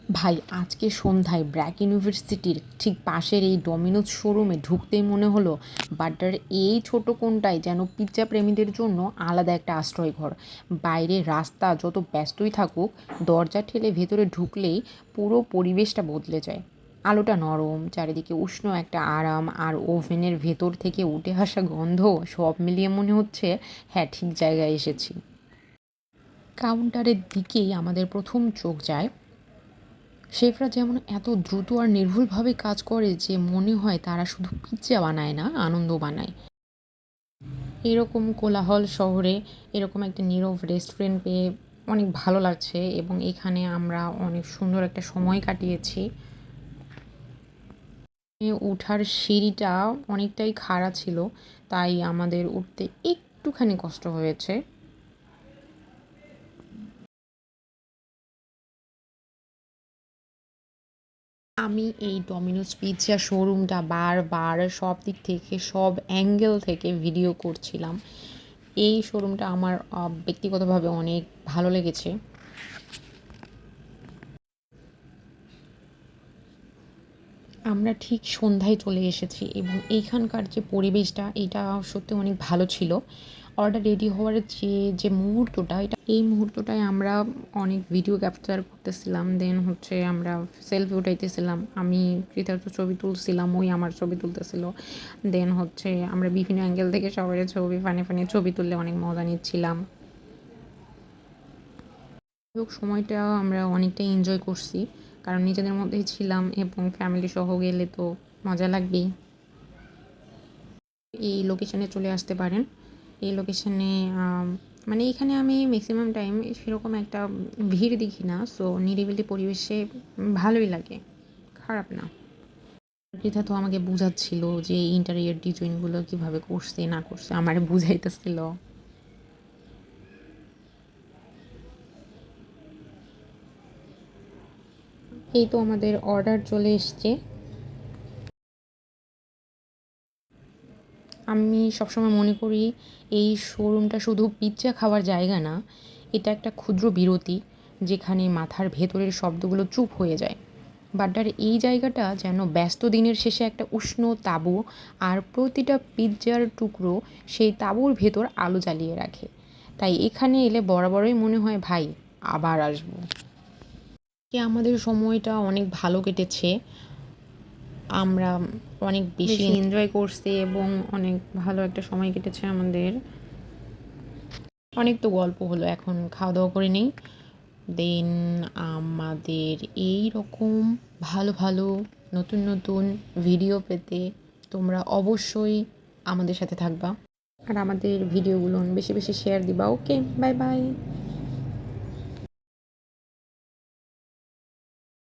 ভাই আজকে সন্ধ্যায় ব্র্যাক ইউনিভার্সিটির ঠিক পাশের এই ডমিনোজ শোরুমে ঢুকতেই মনে হলো বাড্ডার এই ছোট কোণটায় যেন পিৎজা প্রেমীদের জন্য আলাদা একটা আশ্রয়ঘর। বাইরের রাস্তা যত ব্যস্তই থাকুক, দরজা ঠেলে ভেতরে ঢুকলেই পুরো পরিবেশটা বদলে যায়। আলোটা নরম, চারিদিকে উষ্ণ একটা আরাম, আর ওভেনের ভেতর থেকে উঠে আসা গন্ধ, সব মিলিয়ে মনে হচ্ছে হ্যাঁ, ঠিক জায়গায় এসেছি। কাউন্টারের দিকেই আমাদের প্রথম চোখ যায়। শেফরা যেমন এত দ্রুত আর নির্ভুলভাবে কাজ করে যে মনে হয় তারা শুধু পিৎজা বানায় না, আনন্দ বানায়। এরকম কোলাহল শহরে এরকম একটা নীরব রেস্টুরেন্ট পেয়ে অনেক ভালো লাগছে, এবং এখানে আমরা অনেক সুন্দর একটা সময় কাটিয়েছি। উঠার সিঁড়িটা অনেকটাই খাড়া ছিল, তাই আমাদের উঠতে একটুখানি কষ্ট হয়েছে। আমি এই ডমিনোজ পিৎজা শোরুমটা বারবার সব দিক থেকে, সব অ্যাঙ্গেল থেকে ভিডিও করছিলাম। এই শোরুমটা আমার ব্যক্তিগতভাবে অনেক ভালো লেগেছে। আমরা ঠিক সন্ধ্যায় চলে এসেছি, এবং এইখানকার যে পরিবেশটা, এটা সত্যি অনেক ভালো ছিল। অর্ডার রেডি হওয়ার যে মুহূর্তটা, এই মুহূর্তটায় আমরা অনেক ভিডিও ক্যাপচার করতেছিলাম। দেন হচ্ছে আমরা সেলফি উঠাইতেছিলাম। আমি কৃতার্থ ছবি তুলছিলাম, ওই আমার ছবি তুলতেছিল। দেন হচ্ছে আমরা বিভিন্ন অ্যাঙ্গেল থেকে সবাই ছবি ফানি ফানি ছবি তুললে অনেক মজা নিচ্ছিলাম। সময়টা আমরা অনেকটাই এনজয় করছি, কারণ নিজেদের মধ্যেই ছিলাম, এবং ফ্যামিলি সহ গেলে তো মজা লাগবেই। এই লোকেশনে চলে আসতে পারেন। এই লোকেশনে মানে এখানে আমি ম্যাক্সিমাম টাইম সেরকম একটা ভিড় দেখি না, সো নিরিবিলি পরিবেশে ভালোই লাগে, খারাপ না। রিতা তো আমাকে বুঝাচ্ছিল যে ইন্টেরিয়র ডিজাইনগুলো কীভাবে করছে না করছে, আমারে বুঝাইতেছিল। এই তো আমাদের অর্ডার চলে এসছে। আমি সবসময় মনে করি এই শোরুমটা শুধু পিৎজা খাওয়ার জায়গা না, এটা একটা ক্ষুদ্র বিরতি, যেখানে মাথার ভেতরের শব্দগুলো চুপ হয়ে যায়। বাড্ডার এই জায়গাটা যেন ব্যস্ত দিনের শেষে একটা উষ্ণ তাঁবু, আর প্রতিটা পিৎজার টুকরো সেই তাঁবুর ভেতর আলো জ্বালিয়ে রাখে। তাই এখানে এলে বরাবরই মনে হয় ভাই, আবার আসবো। আমাদের সময়টা অনেক ভালো কেটেছে। আমরা অনেক বেশি এনজয় করছি, এবং অনেক ভালো একটা সময় কেটেছে আমাদের। অনেক তো গল্প হলো, এখন খাওয়া দাওয়া করে নেই। দেন আমাদের এই রকম ভালো ভালো নতুন নতুন ভিডিও পেতে তোমরা অবশ্যই আমাদের সাথে থাকবা, আর আমাদের ভিডিওগুলো বেশি বেশি শেয়ার দিবা। ওকে, বাই বাই।